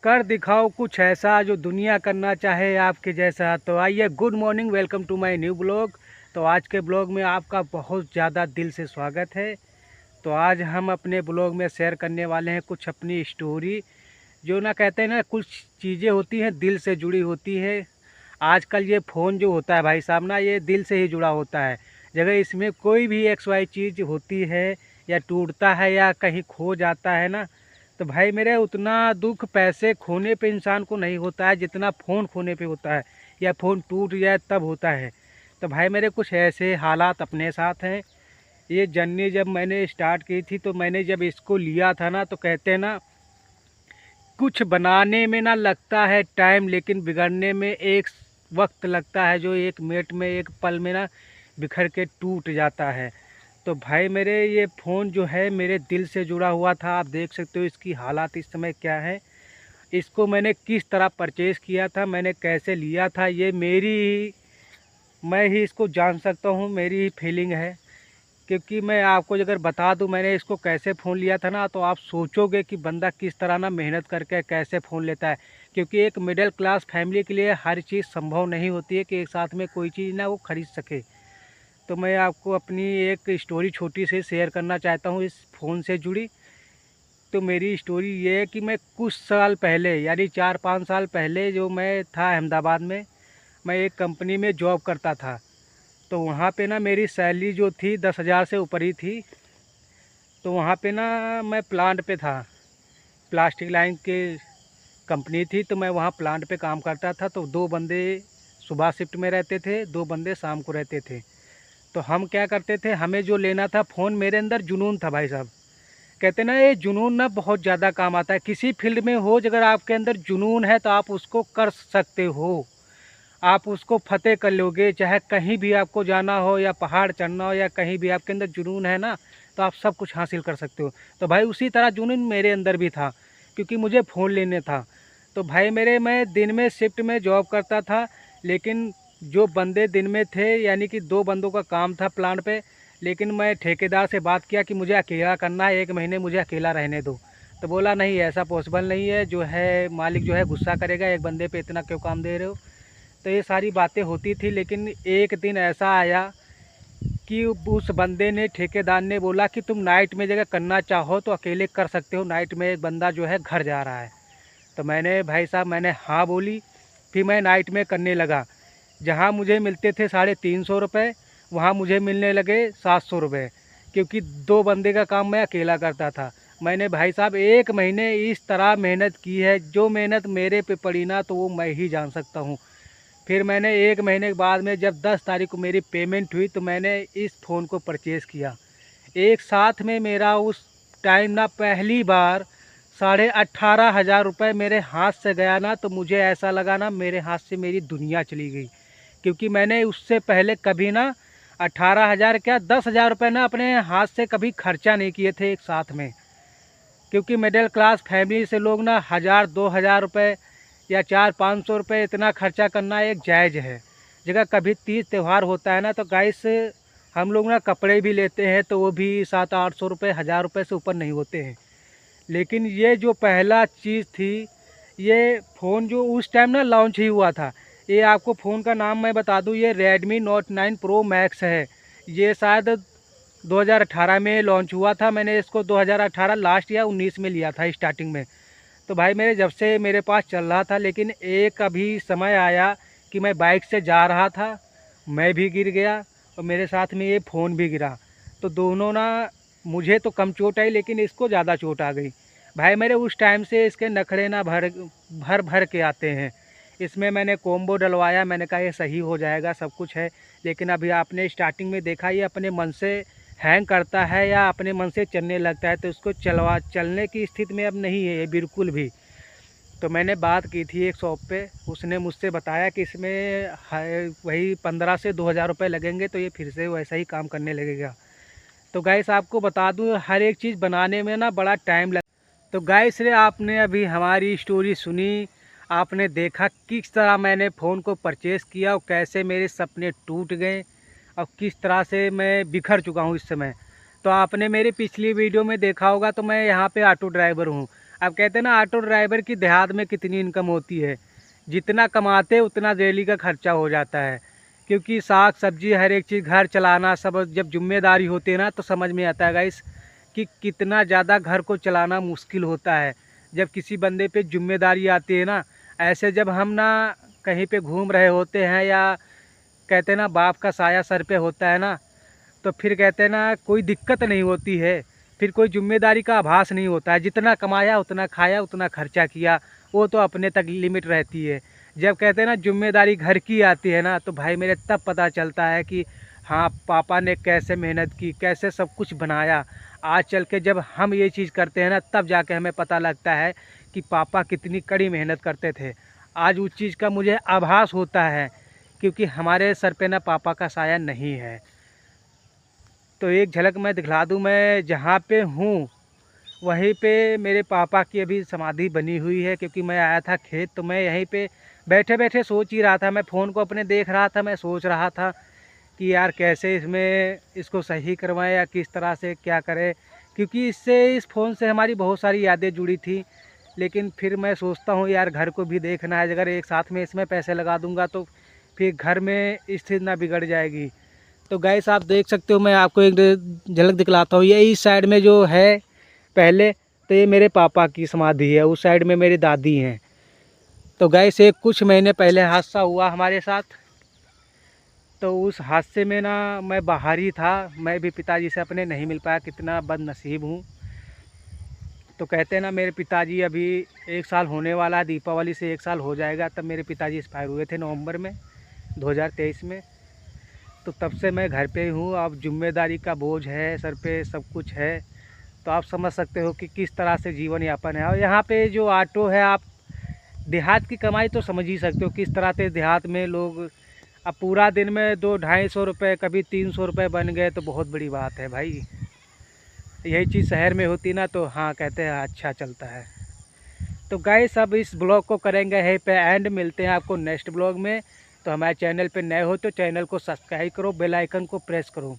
कर दिखाओ कुछ ऐसा जो दुनिया करना चाहे आपके जैसा। तो आइए, good morning, welcome to my new blog. तो आज के ब्लॉग में आपका बहुत ज़्यादा दिल से स्वागत है। तो आज हम अपने ब्लॉग में शेयर करने वाले हैं कुछ अपनी स्टोरी, जो ना कहते हैं ना, कुछ चीज़ें होती हैं दिल से जुड़ी होती है। आजकल ये फ़ोन जो होता है भाई साहब ना, ये दिल से ही जुड़ा होता है। जगह इसमें कोई भी एक्स वाई चीज़ होती है या टूटता है या कहीं खो जाता है ना, तो भाई मेरे उतना दुख पैसे खोने पे इंसान को नहीं होता है जितना फ़ोन खोने पे होता है, या फ़ोन टूट जाए तब होता है। तो भाई मेरे कुछ ऐसे हालात अपने साथ हैं। ये जर्नी जब मैंने स्टार्ट की थी, तो मैंने जब इसको लिया था ना, तो कहते हैं ना, कुछ बनाने में ना लगता है टाइम, लेकिन बिगड़ने में एक वक्त लगता है, जो एक मिनट में, एक पल में ना बिखर के टूट जाता है। तो भाई मेरे ये फ़ोन जो है मेरे दिल से जुड़ा हुआ था। आप देख सकते हो इसकी हालात इस समय क्या है। इसको मैंने किस तरह परचेज़ किया था, मैंने कैसे लिया था, ये मैं ही इसको जान सकता हूँ, मेरी ही फीलिंग है। क्योंकि मैं आपको अगर बता दूं मैंने इसको कैसे फ़ोन लिया था ना, तो आप सोचोगे कि बंदा किस तरह ना मेहनत करके कैसे फ़ोन लेता है। क्योंकि एक मिडिल क्लास फैमिली के लिए हर चीज़ संभव नहीं होती है कि एक साथ में कोई चीज़ ना वो ख़रीद सके। तो मैं आपको अपनी एक स्टोरी छोटी सी शेयर करना चाहता हूँ इस फ़ोन से जुड़ी। तो मेरी स्टोरी ये है कि मैं कुछ साल पहले, यानी 4-5 साल पहले, जो मैं था अहमदाबाद में, मैं एक कंपनी में जॉब करता था। तो वहाँ पे ना मेरी सैलरी जो थी 10,000 से ऊपर ही थी। तो वहाँ पे ना मैं प्लांट पे था, प्लास्टिक लाइन के कंपनी थी, तो मैं वहाँ प्लांट पे काम करता था। तो 2 बंदे सुबह शिफ्ट में रहते थे, 2 बंदे शाम को रहते थे। तो हम क्या करते थे, हमें जो लेना था फ़ोन, मेरे अंदर जुनून था भाई साहब। कहते ना, ये जुनून ना बहुत ज़्यादा काम आता है। किसी फील्ड में हो, अगर आपके अंदर जुनून है तो आप उसको कर सकते हो, आप उसको फ़तेह कर लोगे। चाहे कहीं भी आपको जाना हो, या पहाड़ चढ़ना हो, या कहीं भी आपके अंदर जुनून है ना, तो आप सब कुछ हासिल कर सकते हो। तो भाई उसी तरह जुनून मेरे अंदर भी था, क्योंकि मुझे फ़ोन लेने था। तो भाई मेरे, मैं दिन में शिफ्ट में जॉब करता था, लेकिन जो बंदे दिन में थे, यानी कि 2 बंदों का काम था प्लांट पे, लेकिन मैं ठेकेदार से बात किया कि मुझे अकेला करना है, 1 महीने मुझे अकेला रहने दो। तो बोला नहीं, ऐसा पॉसिबल नहीं है, जो है मालिक जो है गुस्सा करेगा, एक बंदे पे इतना क्यों काम दे रहे हो। तो ये सारी बातें होती थी, लेकिन एक दिन ऐसा आया कि उस बंदे ने, ठेकेदार ने बोला कि तुम नाइट में जगह करना चाहो तो अकेले कर सकते हो, नाइट में एक बंदा जो है घर जा रहा है। तो मैंने, भाई साहब, मैंने हाँ बोली। फिर मैं नाइट में करने लगा। जहाँ मुझे मिलते थे 350 रुपये, वहाँ मुझे मिलने लगे 700 रुपये, क्योंकि 2 बंदे का काम मैं अकेला करता था। मैंने भाई साहब 1 महीने इस तरह मेहनत की है, जो मेहनत मेरे पे पड़ी ना, तो वो मैं ही जान सकता हूँ। फिर मैंने 1 महीने के बाद में, जब 10 तारीख को मेरी पेमेंट हुई, तो मैंने इस फ़ोन को परचेज़ किया। एक साथ में मेरा उस टाइम ना पहली बार 18,500 रुपये मेरे हाथ से गया ना, तो मुझे ऐसा लगा ना मेरे हाथ से मेरी दुनिया चली गई। क्योंकि मैंने उससे पहले कभी ना 18,000 क्या 10,000 रुपये ना अपने हाथ से कभी खर्चा नहीं किए थे एक साथ में। क्योंकि मिडिल क्लास फैमिली से लोग ना 1,000-2,000 रुपये या 400-500 रुपये इतना खर्चा करना एक जायज़ है। जगह कभी तीज त्यौहार होता है ना, तो गाइस हम लोग ना कपड़े भी लेते हैं, तो वो भी 700-800 रुपये, 1,000 रुपये से ऊपर नहीं होते हैं। लेकिन ये जो पहला चीज़ थी, ये फ़ोन जो उस टाइम ना लॉन्च ही हुआ था। ये आपको फ़ोन का नाम मैं बता दूँ, ये रेडमी नोट 9 प्रो मैक्स है। ये शायद 2018 में लॉन्च हुआ था। मैंने इसको 2018 लास्ट या 19 में लिया था स्टार्टिंग में। तो भाई मेरे, जब से मेरे पास चल रहा था, लेकिन एक अभी समय आया कि मैं बाइक से जा रहा था, मैं भी गिर गया और मेरे साथ में ये फ़ोन भी गिरा। तो दोनों ना, मुझे तो कम चोट आई, लेकिन इसको ज़्यादा चोट आ गई। भाई मेरे उस टाइम से इसके नखरे ना भर भर भर के आते हैं। इसमें मैंने कॉम्बो डलवाया, मैंने कहा ये सही हो जाएगा, सब कुछ है। लेकिन अभी आपने स्टार्टिंग में देखा, ये अपने मन से हैंग करता है या अपने मन से चलने लगता है, तो उसको चलने की स्थिति में अब नहीं है ये बिल्कुल भी। तो मैंने बात की थी एक शॉप पे, उसने मुझसे बताया कि इसमें वही 15 से 2,000 रुपये लगेंगे, तो ये फिर से वैसा ही काम करने लगेगा। तो गाइस आपको बता दूं, हर एक चीज़ बनाने में ना बड़ा टाइम लग। तो गाइस रे, आपने अभी हमारी स्टोरी सुनी, आपने देखा किस तरह मैंने फ़ोन को परचेज़ किया और कैसे मेरे सपने टूट गए और किस तरह से मैं बिखर चुका हूँ इस समय। तो आपने मेरी पिछली वीडियो में देखा होगा, तो मैं यहाँ पे ऑटो ड्राइवर हूँ। अब कहते हैं ना ऑटो ड्राइवर की देहात में कितनी इनकम होती है, जितना कमाते उतना डेली का खर्चा हो जाता है। क्योंकि साग सब्जी हर एक चीज़ घर चलाना सब जब जिम्मेदारी होती है ना तो समझ में आता है गाइस कि कितना ज़्यादा घर को चलाना मुश्किल होता है जब किसी बंदे पे जिम्मेदारी आती है ना। ऐसे जब हम ना कहीं पे घूम रहे होते हैं या कहते हैं ना बाप का साया सर पे होता है ना, तो फिर कहते हैं ना कोई दिक्कत नहीं होती है, फिर कोई जिम्मेदारी का आभास नहीं होता है। जितना कमाया उतना खाया उतना खर्चा किया, वो तो अपने तक लिमिट रहती है। जब कहते हैं ना जिम्मेदारी घर की आती है ना तो भाई मेरे तब पता चलता है कि हाँ पापा ने कैसे मेहनत की, कैसे सब कुछ बनाया। आज चल के जब हम ये चीज़ करते हैं ना तब जाके हमें पता लगता है कि पापा कितनी कड़ी मेहनत करते थे। आज उस चीज़ का मुझे आभास होता है क्योंकि हमारे सर पे ना पापा का साया नहीं है। तो एक झलक मैं दिखला दूँ, मैं जहाँ पे हूँ वहीं पे मेरे पापा की अभी समाधि बनी हुई है। क्योंकि मैं आया था खेत तो मैं यहीं पे बैठे बैठे सोच ही रहा था, मैं फ़ोन को अपने देख रहा था, मैं सोच रहा था कि यार कैसे इसको सही करवाएं या किस तरह से क्या करें। क्योंकि इस फ़ोन से हमारी बहुत सारी यादें जुड़ी थी। लेकिन फिर मैं सोचता हूँ यार घर को भी देखना है, अगर एक साथ में इसमें पैसे लगा दूँगा तो फिर घर में स्थिति ना बिगड़ जाएगी। तो गाइस आप देख सकते हो, मैं आपको एक झलक दिखलाता हूँ। ये इस साइड में जो है पहले तो ये मेरे पापा की समाधि है, उस साइड में मेरी दादी हैं। तो गाइस एक कुछ महीने पहले हादसा हुआ हमारे साथ, तो उस हादसे में ना मैं बाहर ही था, मैं भी पिताजी से अपने नहीं मिल पाया, कितना बदनसीब हूँ। तो कहते हैं ना मेरे पिताजी अभी 1 साल होने वाला है, दीपावली से 1 साल हो जाएगा, तब मेरे पिताजी एक्सपायर हुए थे नवंबर में 2023 में। तो तब से मैं घर पे ही हूँ। अब जिम्मेदारी का बोझ है सर पे, सब कुछ है, तो आप समझ सकते हो कि किस तरह से जीवन यापन है। और यहाँ पे जो ऑटो है, आप देहात की कमाई तो समझ ही सकते हो किस तरह से देहात में लोग अब पूरा दिन में 200-250 रुपये कभी 300 रुपये बन गए तो बहुत बड़ी बात है भाई। यही चीज़ शहर में होती ना तो हाँ कहते हैं अच्छा चलता है। तो गाइस अब इस ब्लॉग को करेंगे यहीं पे एंड, मिलते हैं आपको नेक्स्ट ब्लॉग में। तो हमारे चैनल पे नए हो तो चैनल को सब्सक्राइब करो, बेल आइकन को प्रेस करो।